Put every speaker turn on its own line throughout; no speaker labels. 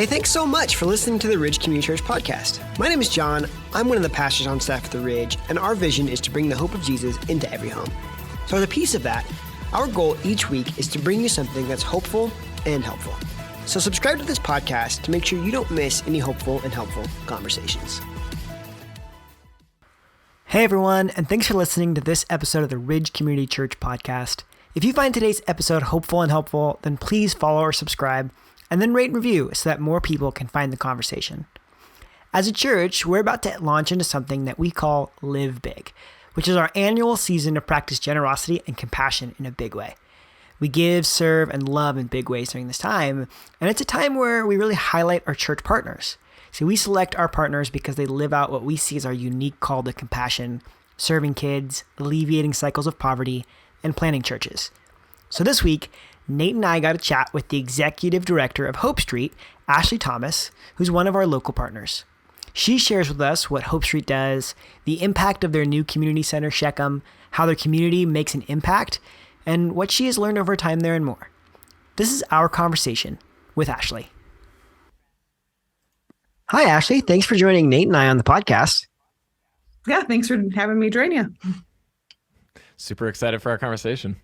Hey, thanks so much for listening to the Ridge Community Church podcast. My name is John. I'm one of the pastors on staff at the Ridge, and our vision is to bring the hope of Jesus into every home. So as a piece of that, our goal each week is to bring you something that's hopeful and helpful. So subscribe to this podcast to make sure you don't miss any hopeful and helpful conversations. Hey everyone, and thanks for listening to this episode of the Ridge Community Church podcast. If you find today's episode hopeful and helpful, then please follow or subscribe, and then rate and review so that more people can find the conversation. As a church, we're about to launch into something that we call Live Big, which is our annual season to practice generosity and compassion in a big way. We give, serve, and love in big ways during this time, and it's a time where we really highlight our church partners. See, we select our partners because they live out what we see as our unique call to compassion, serving kids, alleviating cycles of poverty, and planting churches. So this week, Nate and I got a chat with the executive director of Hope Street, Ashley Thomas, who's one of our local partners. She shares with us what Hope Street does, the impact of their new community center, Shechem, how their community makes an impact, and what she has learned over time there and more. This is our conversation with Ashley. Hi, Ashley. Thanks for joining Nate and I on the podcast.
Yeah, thanks for having me join you.
Super excited for our conversation.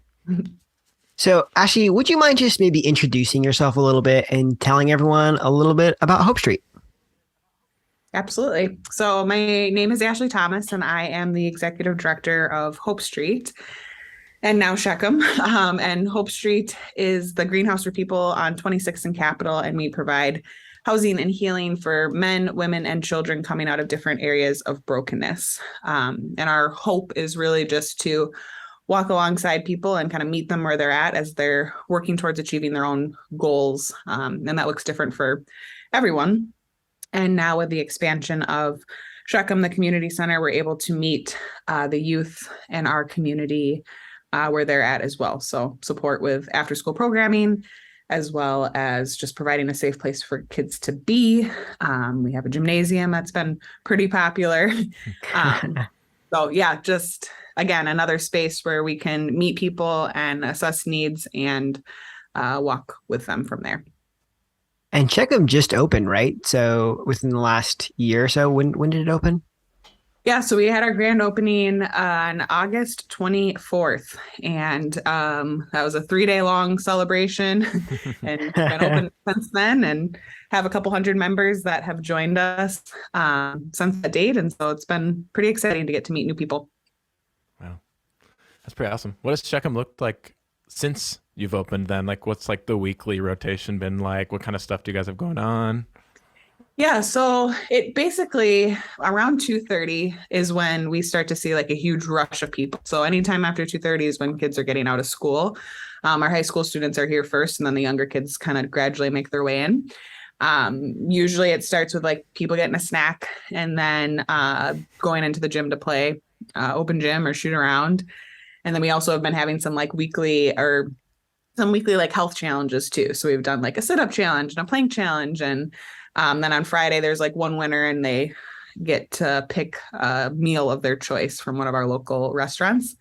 So, Ashley, would you mind just maybe introducing yourself a little bit and telling everyone a little bit about Hope Street?
Absolutely. So my name is Ashley Thomas, and I am the executive director of Hope Street and now Shechem. And Hope Street is the greenhouse for people on 26th and Capitol, and we provide housing and healing for men, women, and children coming out of different areas of brokenness. And our hope is really just to walk alongside people and kind of meet them where they're at as they're working towards achieving their own goals. And that looks different for everyone. And now with the expansion of Shechem, the community center, we're able to meet the youth in our community where they're at as well. So support with after school programming, as well as just providing a safe place for kids to be. We have a gymnasium that's been pretty popular. So yeah, just again, another space where we can meet people and assess needs and walk with them from there.
And Shechem just opened, right? So within the last year or so, when did it open?
Yeah, so we had our grand opening on August 24th, and that was a 3-day long celebration, and been open since then, and have a couple hundred members that have joined us since that date, and so it's been pretty exciting to get to meet new people.
Wow, that's pretty awesome. What does Shechem look like since you've opened then? Like, what's like the weekly rotation been like? What kind of stuff do you guys have going on?
Yeah, so it basically around 2:30 is when we start to see like a huge rush of people. So anytime after 2:30 is when kids are getting out of school. Our high school students are here first, and then the younger kids kind of gradually make their way in. Usually it starts with like people getting a snack and then going into the gym to play open gym or shoot around. And then we also have been having some weekly like health challenges too. So we've done like a sit-up challenge and a plank challenge, and then on Friday, there's like one winner and they get to pick a meal of their choice from one of our local restaurants.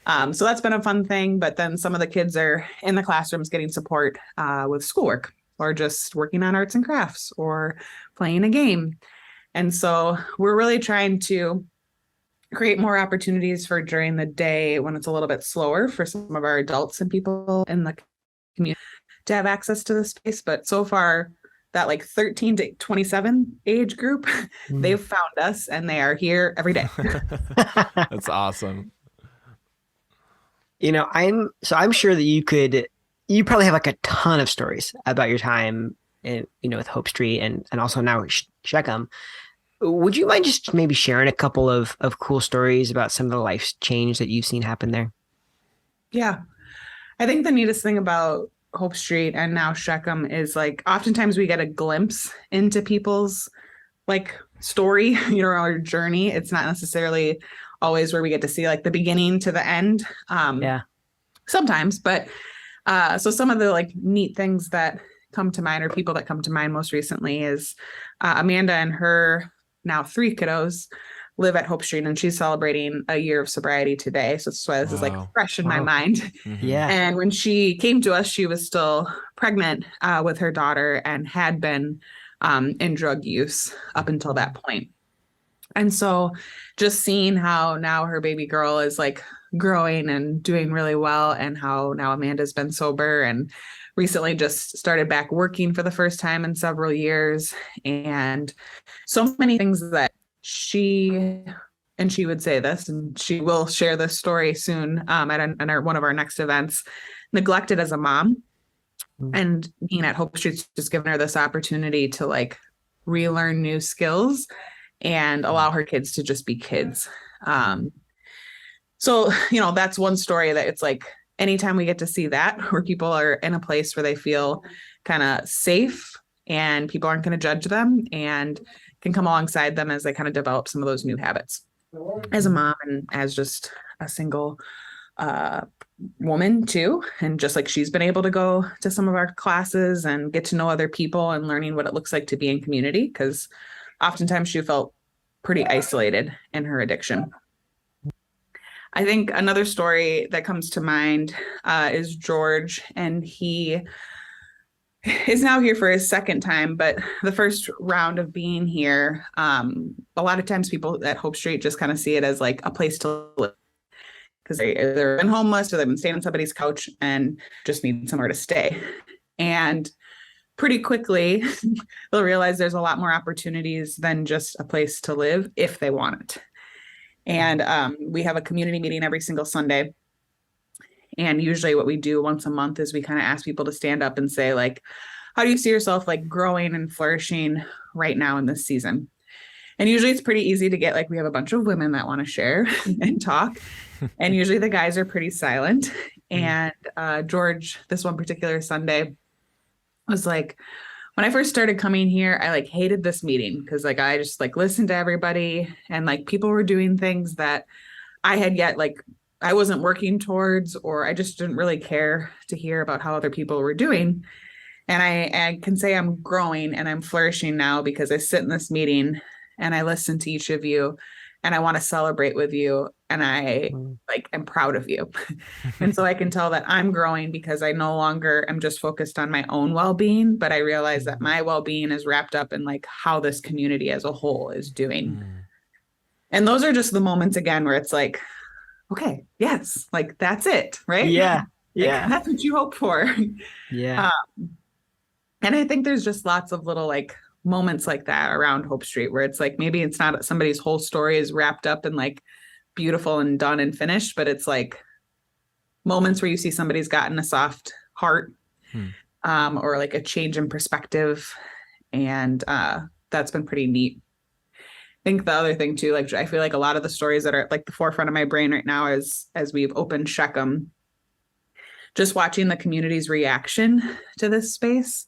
So that's been a fun thing. But then some of the kids are in the classrooms getting support with schoolwork or just working on arts and crafts or playing a game. And so we're really trying to create more opportunities for during the day when it's a little bit slower for some of our adults and people in the community to have access to the space. But so far, that like 13 to 27 age group, they've found us and they are here every day.
That's awesome.
You know, I'm sure that you probably have like a ton of stories about your time with Hope Street and also now Shechem. Would you mind just maybe sharing a couple of cool stories about some of the life change that you've seen happen there?
Yeah. I think the neatest thing about Hope Street and now Shechem is like oftentimes we get a glimpse into people's like story, our journey. It's not necessarily always where we get to see like the beginning to the end. Sometimes, but so some of the like neat things that come to mind or people that come to mind most recently is Amanda and her now 3 kiddos live at Hope Street, and she's celebrating a year of sobriety today. So that's why this is like fresh in my mind.
Mm-hmm.
Yeah.
And when she came to us, she was still pregnant with her daughter and had been in drug use up until that point. And so just seeing how now her baby girl is like growing and doing really well, and how now Amanda's been sober and recently just started back working for the first time in several years, and so many things that she would say this, and she will share this story soon at one of our next events, neglected as a mom. And being at Hope Street's just given her this opportunity to like relearn new skills and allow her kids to just be kids. So, that's one story that it's like, anytime we get to see that, where people are in a place where they feel kind of safe and people aren't going to judge them and can come alongside them as they kind of develop some of those new habits as a mom and as just a single woman too. And just like she's been able to go to some of our classes and get to know other people and learning what it looks like to be in community, because oftentimes she felt pretty isolated in her addiction. I think another story that comes to mind is George, and he is now here for his second time, but the first round of being here, a lot of times people at Hope Street just kind of see it as like a place to live, because they're been homeless or they've been staying on somebody's couch and just need somewhere to stay. And pretty quickly, they'll realize there's a lot more opportunities than just a place to live if they want it. And we have a community meeting every single Sunday. And usually what we do once a month is we kind of ask people to stand up and say, like, how do you see yourself like growing and flourishing right now in this season? And usually it's pretty easy to get, like, we have a bunch of women that want to share and talk. And usually the guys are pretty silent. And George, this one particular Sunday, was like, when I first started coming here, I like hated this meeting because like I just like listened to everybody, and like people were doing things that I had yet like I wasn't working towards, or I just didn't really care to hear about how other people were doing. And I can say I'm growing and I'm flourishing now because I sit in this meeting and I listen to each of you and I want to celebrate with you, and I like am proud of you. And so I can tell that I'm growing because I no longer am just focused on my own well-being, but I realize that my well-being is wrapped up in like how this community as a whole is doing. And those are just the moments again where it's like, okay, yes, like that's it, right?
Yeah. Yeah.
Like, that's what you hope for.
Yeah.
And I think there's just lots of little like moments like that around Hope Street where it's like, maybe it's not somebody's whole story is wrapped up in like beautiful and done and finished, but it's like moments where you see somebody's gotten a soft heart, or like a change in perspective. And that's been pretty neat. I think the other thing too, like I feel like a lot of the stories that are at like the forefront of my brain right now is as we've opened Shechem, just watching the community's reaction to this space.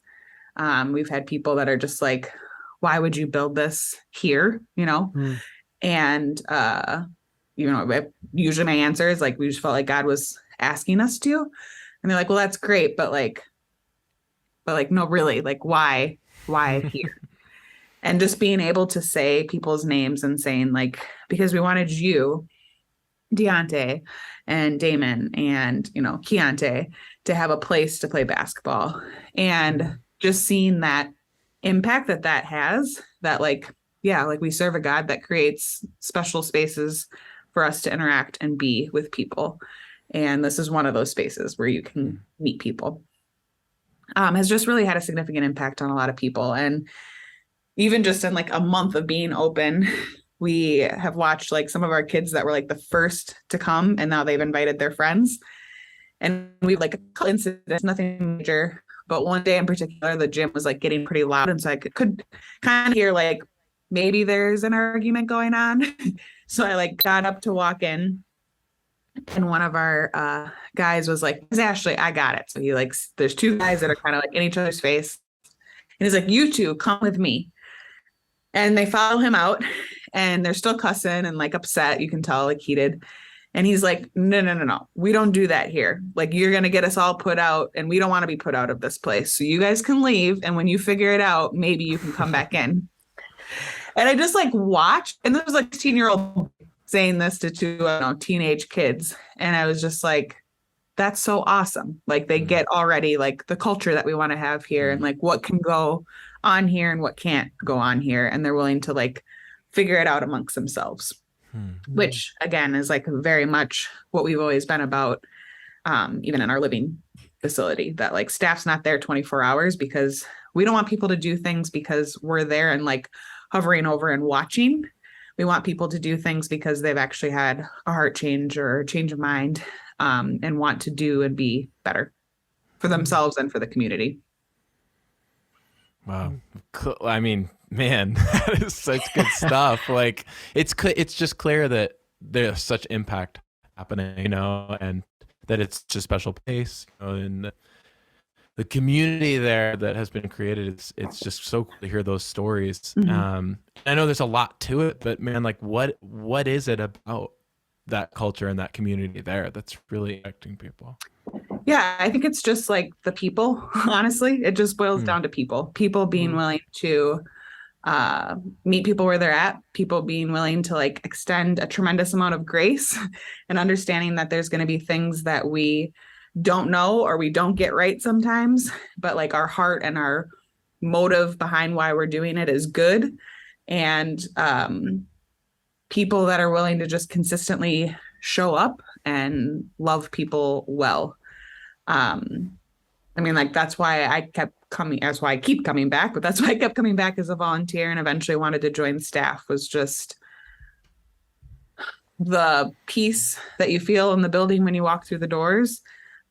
We've had people that are just like, why would you build this here? And, usually my answer is like, we just felt like God was asking us to. And they're like, well, that's great. But no, really, like, why here? And just being able to say people's names and saying like, because we wanted you, Deontay and Damon and, Keontae, to have a place to play basketball. And just seeing that impact that has, that like, yeah, like we serve a God that creates special spaces for us to interact and be with people. And this is one of those spaces where you can meet people. Has just really had a significant impact on a lot of people. And even just in like a month of being open, we have watched like some of our kids that were like the first to come, and now they've invited their friends. And we like a couple incidents, nothing major, but one day in particular, the gym was like getting pretty loud. And so I could kind of hear like, maybe there's an argument going on. So I like got up to walk in, and one of our guys was like, Ashley, I got it. So he like, there's two guys that are kind of like in each other's face. And he's like, you two come with me. And they follow him out, and they're still cussing and like upset. You can tell, like heated. And he's like, no. We don't do that here. Like, you're going to get us all put out, and we don't want to be put out of this place. So you guys can leave. And when you figure it out, maybe you can come back in. And I just like watched, and there was like a 16-year-old saying this to two, I don't know, teenage kids. And I was just like, that's so awesome. Like they get already like the culture that we want to have here and like what can go on here and what can't go on here. And they're willing to like figure it out amongst themselves, which again is like very much what we've always been about, even in our living facility, that like staff's not there 24 hours because we don't want people to do things because we're there and like hovering over and watching. We want people to do things because they've actually had a heart change or a change of mind, and want to do and be better for themselves and for the community.
Wow. I mean, man, that is such good stuff. Like it's just clear that there's such impact happening, you know, and that it's just a special place, you know, and the community there that has been created. It's just so cool to hear those stories. I know there's a lot to it, but man, like what is it about that culture and that community there that's really affecting people?
Yeah, I think it's just like the people, honestly. It just boils down to people being willing to meet people where they're at, people being willing to like extend a tremendous amount of grace and understanding that there's going to be things that we don't know or we don't get right sometimes, but like our heart and our motive behind why we're doing it is good. And people that are willing to just consistently show up and love people well. I mean, like, that's why I kept coming, that's why I keep coming back, but that's why I kept coming back as a volunteer and eventually wanted to join staff, was just the peace that you feel in the building when you walk through the doors,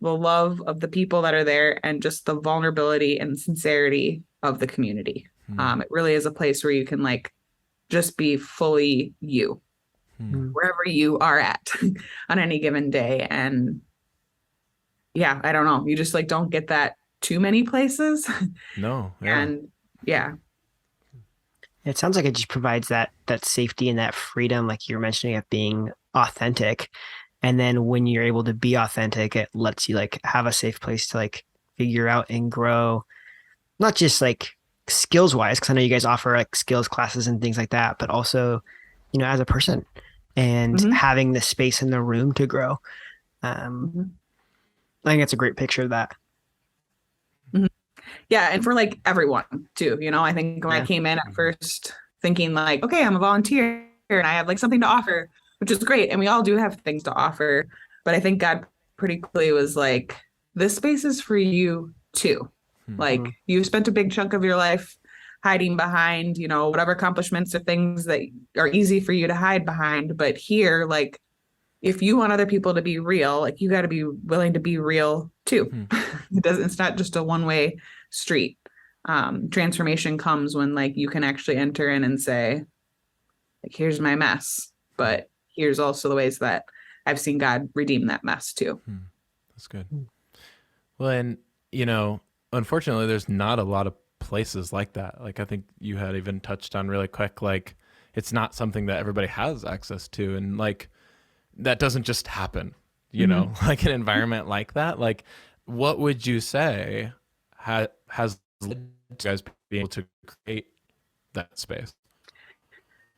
the love of the people that are there, and just the vulnerability and sincerity of the community. It really is a place where you can like just be fully you, wherever you are at on any given day. And yeah, I don't know. You just like don't get that too many places.
No. Yeah.
And yeah.
It sounds like it just provides that safety and that freedom, like you're mentioning, of being authentic. And then when you're able to be authentic, it lets you like have a safe place to like figure out and grow, not just like skills wise, because I know you guys offer like skills classes and things like that, but also, you know, as a person and having the space in the room to grow. I think that's a great picture of that.
Yeah. And for like everyone too, you know, I think when I came in at first thinking like, okay, I'm a volunteer and I have like something to offer, which is great. And we all do have things to offer. But I think God pretty clearly was like, this space is for you too. Like you've spent a big chunk of your life hiding behind, you know, whatever accomplishments or things that are easy for you to hide behind. But here, like, if you want other people to be real, like you got to be willing to be real too. It's not just a one-way street. Transformation comes when like you can actually enter in and say, like, here's my mess, but here's also the ways that I've seen God redeem that mess too.
That's good. Well, and you know, unfortunately, there's not a lot of places like that. Like I think you had even touched on really quick, like it's not something that everybody has access to. And like, that doesn't just happen, you know, like an environment like that. Like, what would you say has led you guys being able to create that space?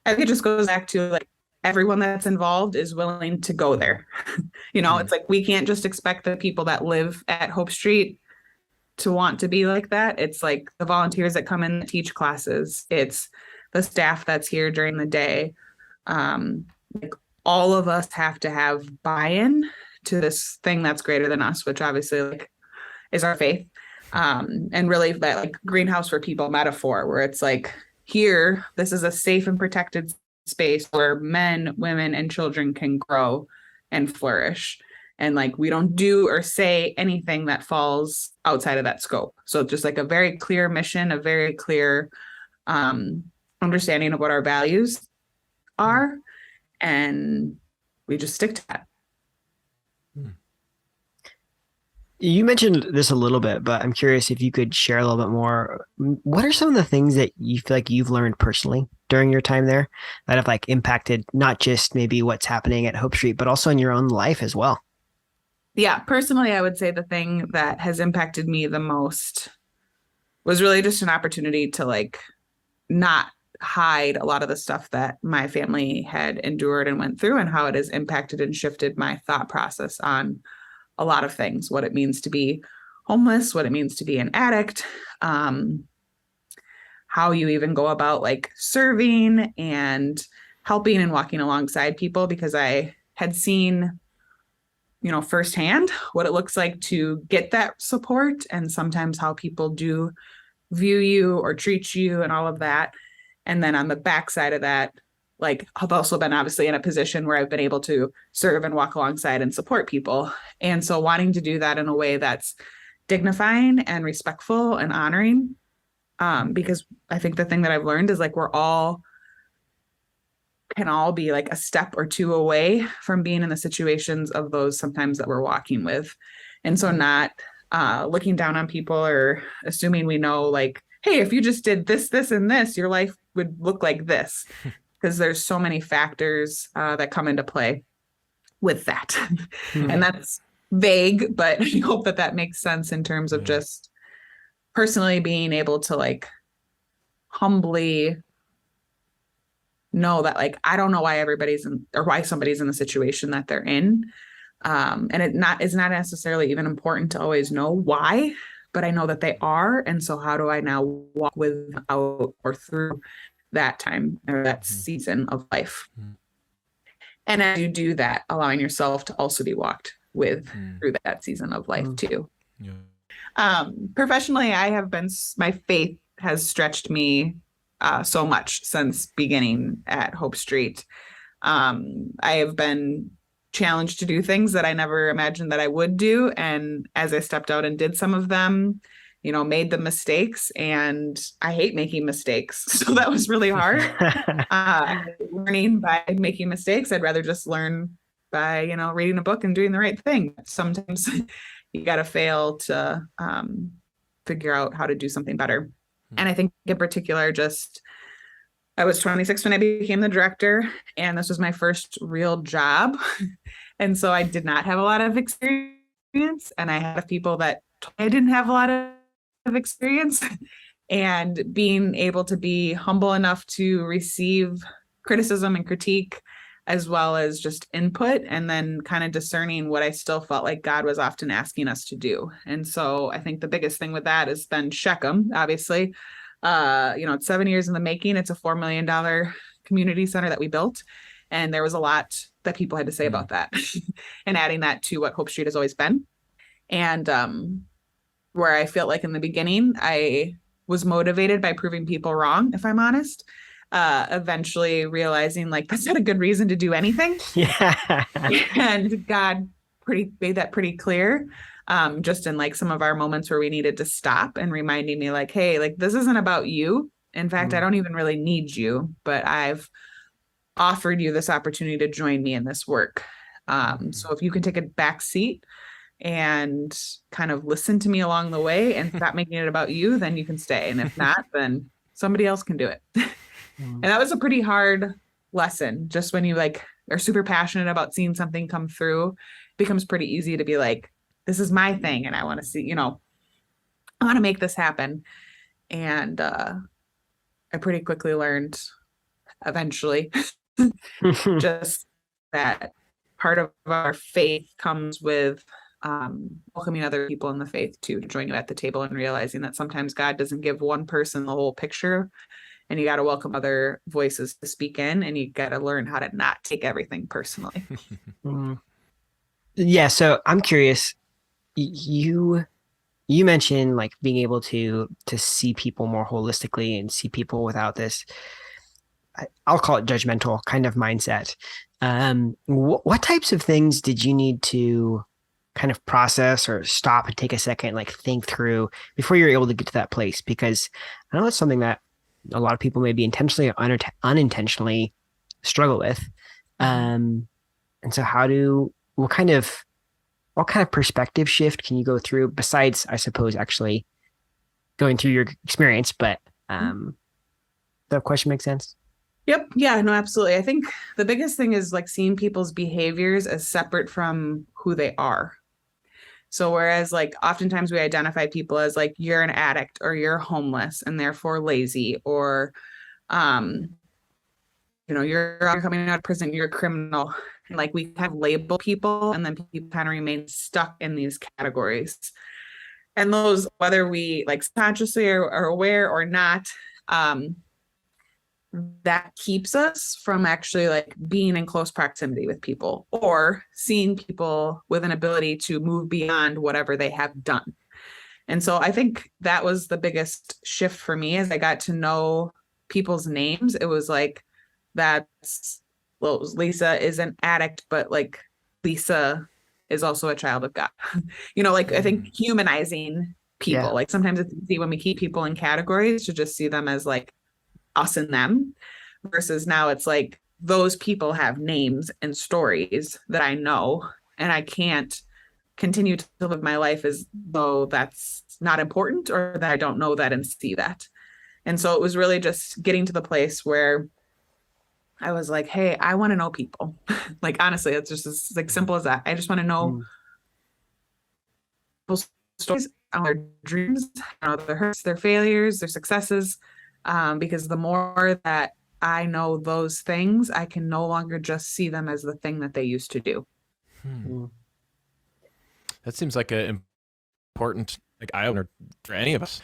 I think it just goes back to like everyone that's involved is willing to go there. You know, it's like we can't just expect the people that live at Hope Street to want to be like that. It's like the volunteers that come in and teach classes. It's the staff that's here during the day. Like all of us have to have buy-in to this thing that's greater than us, which obviously like is our faith. And really that like greenhouse for people metaphor, where it's like, here, this is a safe and protected space where men, women, and children can grow and flourish. And like, we don't do or say anything that falls outside of that scope. So just like a very clear mission, a very clear understanding of what our values are. And we just stick to that.
You mentioned this a little bit, but I'm curious if you could share a little bit more. What are some of the things that you feel like you've learned personally during your time there that have like impacted not just maybe what's happening at Hope Street, but also in your own life as well?
Yeah, personally, I would say the thing that has impacted me the most was really just an opportunity to like not hide a lot of the stuff that my family had endured and went through, and how it has impacted and shifted my thought process on a lot of things, what it means to be homeless, what it means to be an addict, how you even go about like serving and helping and walking alongside people, because I had seen, firsthand what it looks like to get that support, and sometimes how people do view you or treat you and all of that. And then on the backside of that, like I've also been obviously in a position where I've been able to serve and walk alongside and support people. And so wanting to do that in a way that's dignifying and respectful and honoring, because I think the thing that I've learned is like can all be like a step or two away from being in the situations of those sometimes that we're walking with. And so not looking down on people or assuming we know like, hey, if you just did this, this, and this, your life would look like this. Because there's so many factors that come into play with that. And that's vague, but I hope that makes sense in terms of just personally being able to like humbly know that like, I don't know why why somebody's in the situation that they're in. And it's not necessarily even important to always know why, but I know that they are. And so how do I now walk without or through that time or that season of life? And as you do that, allowing yourself to also be walked with through that season of life too. Professionally, my faith has stretched me so much since beginning at Hope Street. I have been challenged to do things that I never imagined that I would do. And as I stepped out and did some of them, made the mistakes, and I hate making mistakes. So that was really hard. Learning by making mistakes. I'd rather just learn by, reading a book and doing the right thing. Sometimes you got to fail to figure out how to do something better. And I think in particular, I was 26 when I became the director, and this was my first real job. And so I did not have a lot of experience, and I had people that I didn't have a lot of experience. And being able to be humble enough to receive criticism and critique, as well as just input, and then kind of discerning what I still felt like God was often asking us to do. And so I think the biggest thing with that has been Shechem, obviously. It's 7 years in the making. It's a $4 million community center that we built. And there was a lot that people had to say about that and adding that to what Hope Street has always been. And where I felt like in the beginning, I was motivated by proving people wrong, if I'm honest. Eventually realizing like that's not a good reason to do anything.
Yeah.
And God made that pretty clear. Just in like some of our moments where we needed to stop and reminding me like, hey, like this isn't about you. In fact, I don't even really need you, but I've offered you this opportunity to join me in this work. So if you can take a back seat and kind of listen to me along the way and stop making it about you, then you can stay. And if not, then somebody else can do it. And that was a pretty hard lesson. Just when you like are super passionate about seeing something come through, it becomes pretty easy to be like, this is my thing. And I want to see, I want to make this happen. And I pretty quickly learned eventually just that part of our faith comes with welcoming other people in the faith too, to join you at the table, and realizing that sometimes God doesn't give one person the whole picture, and you got to welcome other voices to speak in, and you got to learn how to not take everything personally.
Yeah. So I'm curious, you mentioned like being able to see people more holistically and see people without this, I'll call it judgmental kind of mindset. What types of things did you need to kind of process or stop and take a second, like think through before you're able to get to that place? Because I know it's something that a lot of people maybe intentionally or unintentionally struggle with. And so what kind of perspective shift can you go through besides, I suppose, actually going through your experience? But that question makes sense.
Yep. Yeah, no, absolutely. I think the biggest thing is like seeing people's behaviors as separate from who they are. So whereas like oftentimes we identify people as like, you're an addict or you're homeless and therefore lazy, or You're coming out of prison, you're a criminal. And like we kind of label people, and then people kind of remain stuck in these categories. And those, whether we like consciously are aware or not, that keeps us from actually like being in close proximity with people or seeing people with an ability to move beyond whatever they have done. And so I think that was the biggest shift for me as I got to know people's names. It was like, Lisa is an addict, but like Lisa is also a child of God. I think humanizing people.
Yeah.
Like sometimes it's easy when we keep people in categories to just see them as like us and them, versus now it's like those people have names and stories that I know, and I can't continue to live my life as though that's not important or that I don't know that and see that. And so it was really just getting to the place where I was like, hey, I want to know people. Like, honestly, it's just as like simple as that. I just want to know people's stories, their dreams, their hurts, their failures, their successes. Because the more that I know those things, I can no longer just see them as the thing that they used to do.
That seems like an important eye opener for any of us.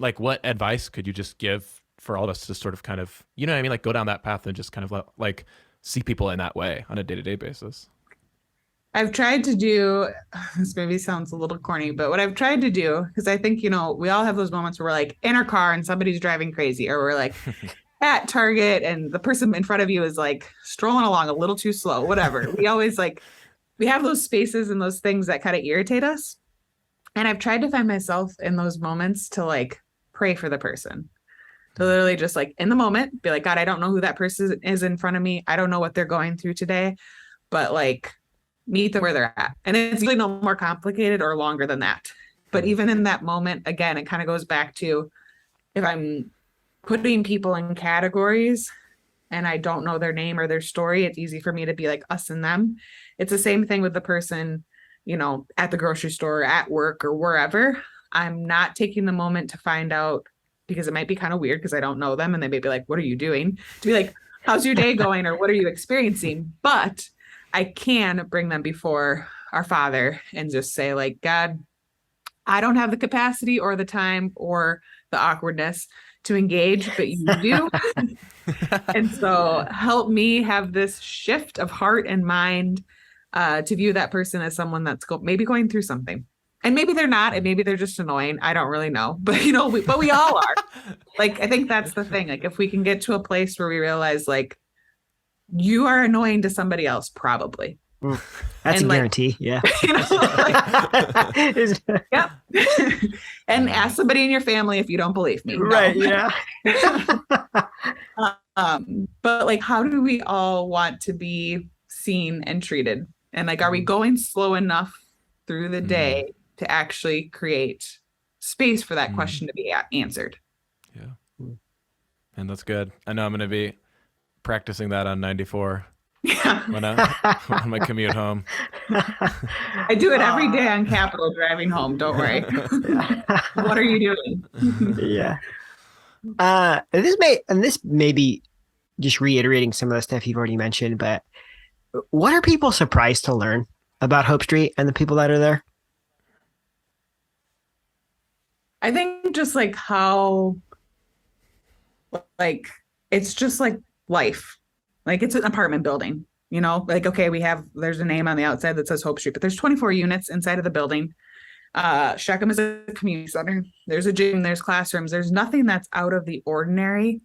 Like, what advice could you just give for all of us to sort of kind of, like go down that path and just kind of like see people in that way on a day-to-day basis?
I've tried to do, this maybe sounds a little corny, but what I've tried to do, because I think, we all have those moments where we're like in our car and somebody's driving crazy, or we're like at Target and the person in front of you is like strolling along a little too slow, whatever. We always we have those spaces and those things that kind of irritate us. And I've tried to find myself in those moments to like pray for the person. To literally just like in the moment, be like, God, I don't know who that person is in front of me. I don't know what they're going through today, but like meet them where they're at. And it's usually no more complicated or longer than that. But even in that moment, again, it kind of goes back to if I'm putting people in categories and I don't know their name or their story, it's easy for me to be like us and them. It's the same thing with the person, at the grocery store, at work, or wherever. I'm not taking the moment to find out, because it might be kind of weird because I don't know them and they may be like, what are you doing? To be like, how's your day going? Or what are you experiencing? But I can bring them before our Father and just say like, God, I don't have the capacity or the time or the awkwardness to engage, but you do. And so help me have this shift of heart and mind to view that person as someone that's maybe going through something. And maybe they're not, and maybe they're just annoying. I don't really know, but but we all are. Like, I think that's the thing. Like, if we can get to a place where we realize, like, you are annoying to somebody else, probably.
That's
and
a guarantee. Yeah.
Yeah. And ask somebody in your family if you don't believe me.
Right. Yeah.
But like, how do we all want to be seen and treated? And like, are we going slow enough through the day to actually create space for that question to be answered?
Yeah. And that's good. I know I'm going to be practicing that on 94 when on my commute home.
I do it every day on Capitol driving home. Don't worry. What are you doing?
Yeah. This may be just reiterating some of the stuff you've already mentioned, but what are people surprised to learn about Hope Street and the people that are there?
I think just like how, like, it's just like life. Like, it's an apartment building, like, okay, there's a name on the outside that says Hope Street, but there's 24 units inside of the building. Shechem is a community center. There's a gym, there's classrooms. There's nothing that's out of the ordinary.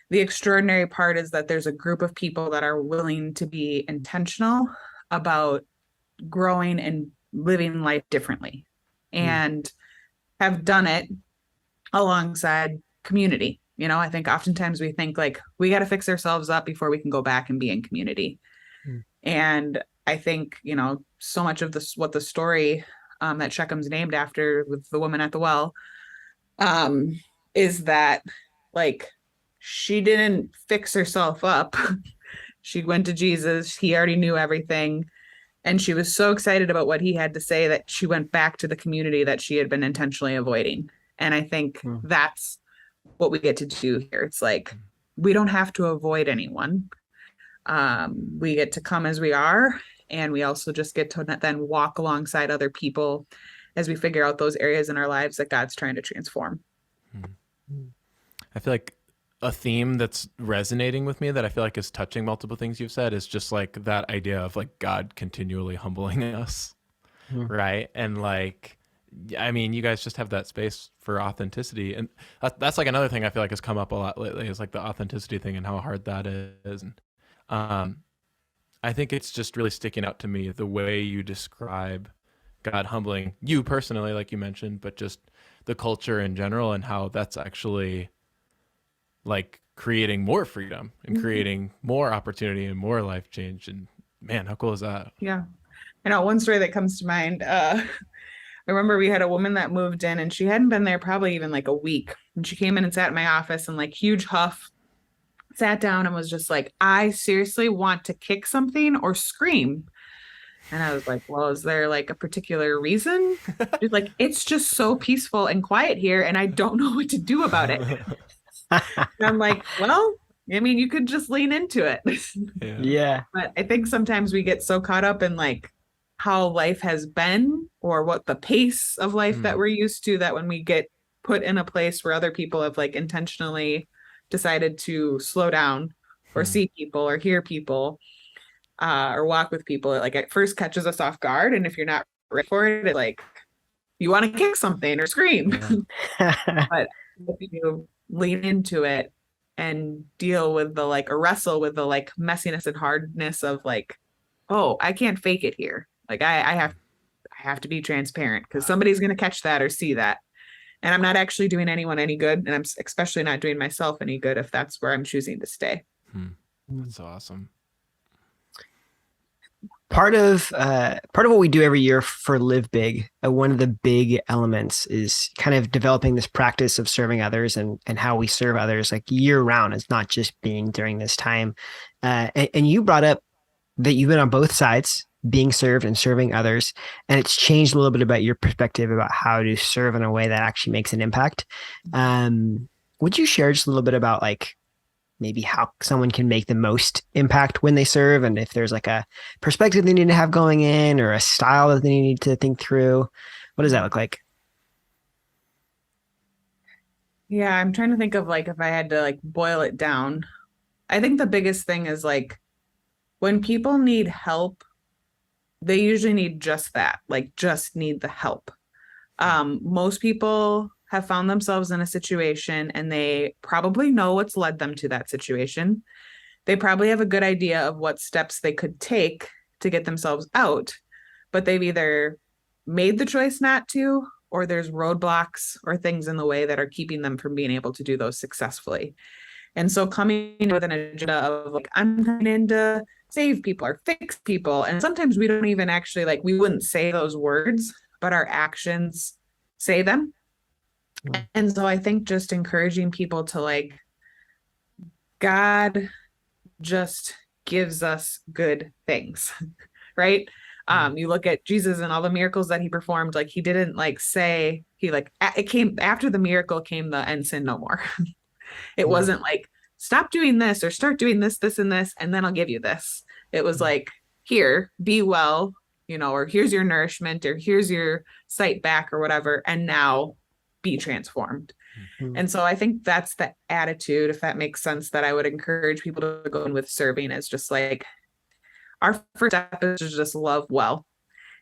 The extraordinary part is that there's a group of people that are willing to be intentional about growing and living life differently and have done it alongside community. I think oftentimes we think like we got to fix ourselves up before we can go back and be in community. And I think, so much of this, what the story that Shechem's named after with the woman at the well is that like she didn't fix herself up. She went to Jesus. He already knew everything. And she was so excited about what he had to say that she went back to the community that she had been intentionally avoiding. And I think that's what we get to do here. It's like, we don't have to avoid anyone. We get to come as we are. And we also just get to then walk alongside other people as we figure out those areas in our lives that God's trying to transform.
I feel like a theme that's resonating with me that I feel like is touching multiple things you've said is just like that idea of like God continually humbling us. Right. And like, I mean, you guys just have that space for authenticity. And that's like another thing I feel like has come up a lot lately is like the authenticity thing and how hard that is. And I think it's just really sticking out to me the way you describe God humbling you personally, like you mentioned, but just the culture in general and how that's actually like creating more freedom and creating more opportunity and more life change. And man, how cool is that?
Yeah. I know one story that comes to mind. I remember we had a woman that moved in and she hadn't been there probably even like a week. And she came in and sat in my office and like huge huff, sat down and was just like, I seriously want to kick something or scream. And I was like, well, is there like a particular reason? She's like, it's just so peaceful and quiet here and I don't know what to do about it. And I'm like, well, I mean, you could just lean into it.
Yeah.
But I think sometimes we get so caught up in like how life has been or what the pace of life that we're used to, that when we get put in a place where other people have like intentionally decided to slow down or see people or hear people or walk with people, it like at first catches us off guard. And if you're not ready for it, it's like you want to kick something or scream. But if you lean into it and deal with the like, or wrestle with the like messiness and hardness of like, oh, I can't fake it here. Like I have to be transparent because somebody's going to catch that or see that. And I'm not actually doing anyone any good. And I'm especially not doing myself any good if that's where I'm choosing to stay.
That's awesome.
Part of what we do every year for Live Big, one of the big elements is kind of developing this practice of serving others and how we serve others like year round. It's not just being during this time. And you brought up that you've been on both sides, being served and serving others. And it's changed a little bit about your perspective about how to serve in a way that actually makes an impact. Would you share just a little bit about like maybe how someone can make the most impact when they serve, and if there's like a perspective they need to have going in or a style that they need to think through? What does that look like?
Yeah, I'm trying to think of like if I had to like boil it down. I think the biggest thing is like when people need help, they usually need just that, like just need the help. Most people have found themselves in a situation and they probably know what's led them to that situation. They probably have a good idea of what steps they could take to get themselves out, but they've either made the choice not to, or there's roadblocks or things in the way that are keeping them from being able to do those successfully. And so coming with an agenda of like, I'm coming in to save people or fix people. And sometimes we don't even actually like, we wouldn't say those words, but our actions say them. And so I think just encouraging people to like, God just gives us good things, right? You look at Jesus and all the miracles that he performed, like he didn't like say, he like, it came after the miracle came the and sin no more. It wasn't like, stop doing this or start doing this, this, and this, and then I'll give you this. It was like, here, be well, you know, or here's your nourishment, or here's your sight back or whatever. And now be transformed. And so I think that's the attitude, if that makes sense, that I would encourage people to go in with serving, is just like, our first step is to just love well.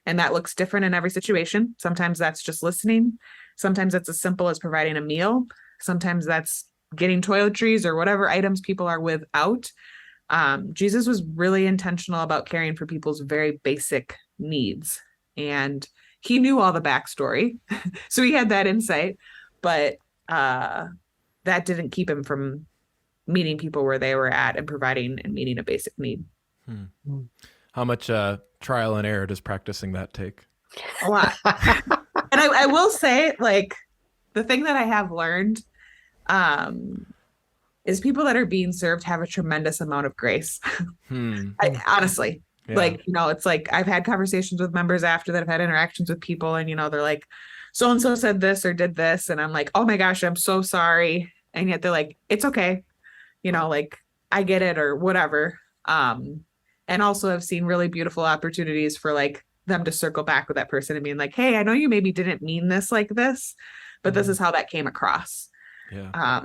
And that looks different in every situation. Sometimes that's just listening. Sometimes it's as simple as providing a meal. Sometimes that's getting toiletries or whatever items people are without. Jesus was really intentional about caring for people's very basic needs. And he knew all the backstory. So he had that insight, but that didn't keep him from meeting people where they were at and providing and meeting a basic need.
How much trial and error does practicing that take?
A lot. And I will say, like, the thing that I have learned is people that are being served have a tremendous amount of grace. Honestly, like, you know, it's like I've had conversations with members after that, I've had interactions with people, and, you know, they're like, so-and-so said this or did this. And I'm like, oh my gosh, I'm so sorry. and yet they're like, it's okay, like I get it or whatever. And also I've seen really beautiful opportunities for like them to circle back with that person and being like, hey, I know you maybe didn't mean this like this, but this is how that came across.
Yeah.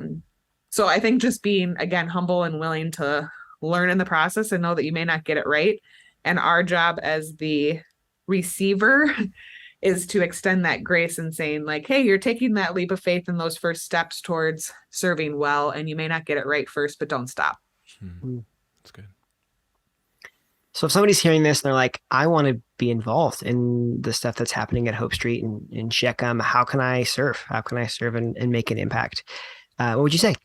So I think just being, again, humble and willing to learn in the process and know that you may not get it right. And our job as the receiver is to extend that grace and saying like, hey, you're taking that leap of faith in those first steps towards serving well, and you may not get it right first, but don't stop.
That's good.
So if somebody's hearing this and they're like, I want to be involved in the stuff that's happening at Hope Street and in Shechem, how can I serve? How can I serve and make an impact? What would you say?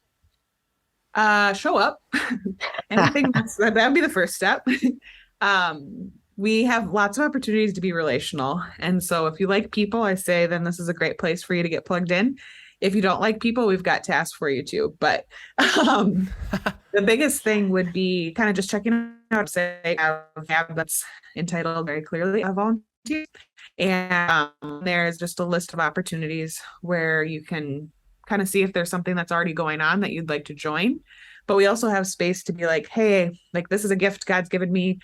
Show up. And I think that would be the first step. We have lots of opportunities to be relational. And so if you like people, I say, then this is a great place for you to get plugged in. If you don't like people, we've got tasks for you too. But the biggest thing would be kind of just checking out, say, I have that's entitled very clearly a volunteer. And there's just a list of opportunities where you can kind of see if there's something that's already going on that you'd like to join. But we also have space to be like, hey, like this is a gift God's given me,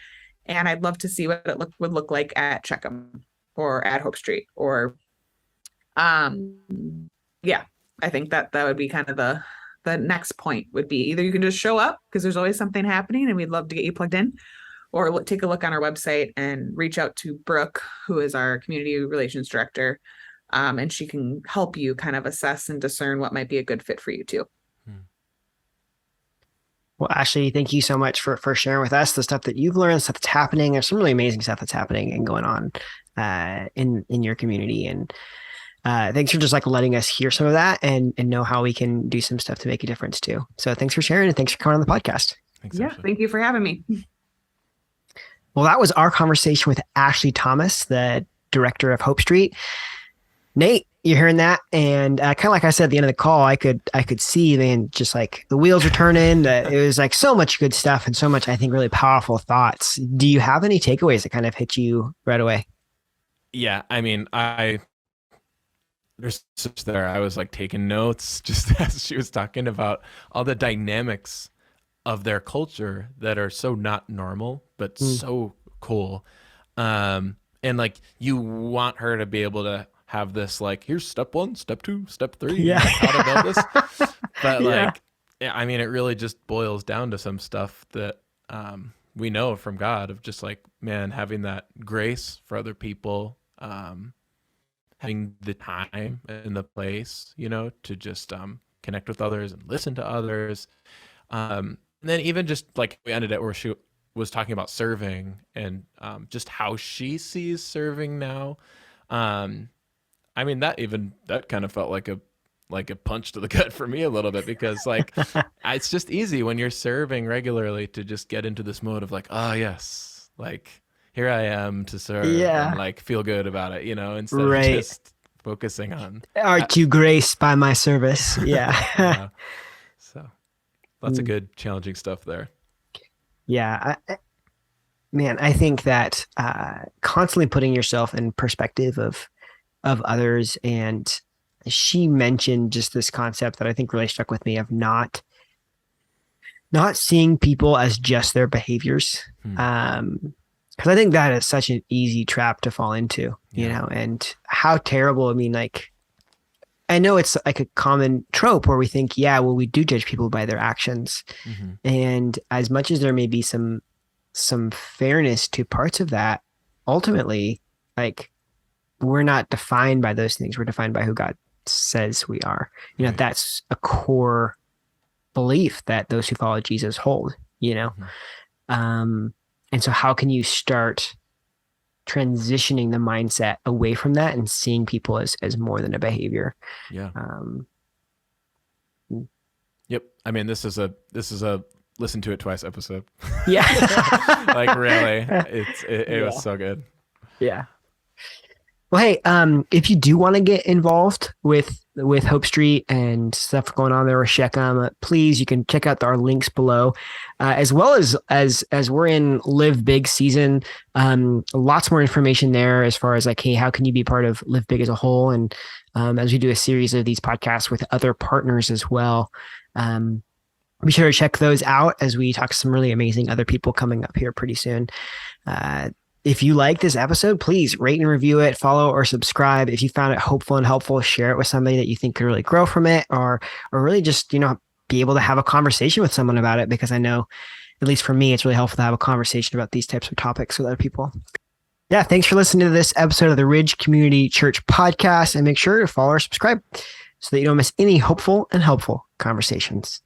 and I'd love to see what it would look like at Shechem or at Hope Street or yeah, I think that would be kind of the next point would be either you can just show up because there's always something happening and we'd love to get you plugged in, or take a look on our website and reach out to Brooke, who is our community relations director. And she can help you kind of assess and discern what might be a good fit for you too.
Well, Ashley, thank you so much for sharing with us the stuff that you've learned, stuff that's happening. There's some really amazing stuff that's happening and going on in your community. And thanks for just like letting us hear some of that and know how we can do some stuff to make a difference too. So thanks for sharing and thanks for coming on the podcast.
Thanks,
yeah,
Ashley.
thank you for having me.
Well, that was our conversation with Ashley Thomas, the director of Hope Street. Nate, you're hearing that, and kind of like I said at the end of the call, I could see, man, just like the wheels are turning. It was like so much good stuff and so much, I think, really powerful thoughts. Do you have any takeaways that kind of hit you right away?
Yeah, I mean, there's such there. I was like taking notes just as she was talking about all the dynamics of their culture that are so not normal, but so cool. And like you want her to be able to have this like, here's step 1, step 2, step 3,
yeah,
like how to build this. But like, yeah, I mean, it really just boils down to some stuff that we know from God of just like, man, having that grace for other people, having the time and the place, to just connect with others and listen to others. And then even just like we ended it where she was talking about serving and just how she sees serving now. I mean, that kind of felt like a punch to the gut for me a little bit, because like it's just easy when you're serving regularly to just get into this mode of like, oh yes, like here I am to serve and like feel good about it, instead of just focusing on
aren't you graced by my service? Yeah.
So lots of good challenging stuff there.
Yeah. I think that constantly putting yourself in perspective of others, and she mentioned just this concept that I think really stuck with me of not seeing people as just their behaviors. Because I think that is such an easy trap to fall into, and how terrible. I mean, like, I know it's like a common trope where we think, we do judge people by their actions. And as much as there may be some fairness to parts of that, ultimately, like, we're not defined by those things. We're defined by who God says we are. That's a core belief that those who follow Jesus hold, and so how can you start transitioning the mindset away from that and seeing people as more than a behavior?
Yeah. Yep. I mean, this is a listen to it twice episode.
Yeah.
Like really, it was so good.
Yeah. Well, hey, if you do want to get involved with Hope Street and stuff going on there with Shechem, please, you can check out our links below, as well as we're in Live Big season. Lots more information there as far as like, hey, how can you be part of Live Big as a whole? And as we do a series of these podcasts with other partners as well. Be sure to check those out as we talk to some really amazing other people coming up here pretty soon. If you like this episode, please rate and review it, follow or subscribe. If you found it hopeful and helpful, share it with somebody that you think could really grow from it, or really just, be able to have a conversation with someone about it, because I know, at least for me, it's really helpful to have a conversation about these types of topics with other people. Yeah, thanks for listening to this episode of the Ridge Community Church podcast, and make sure to follow or subscribe so that you don't miss any hopeful and helpful conversations.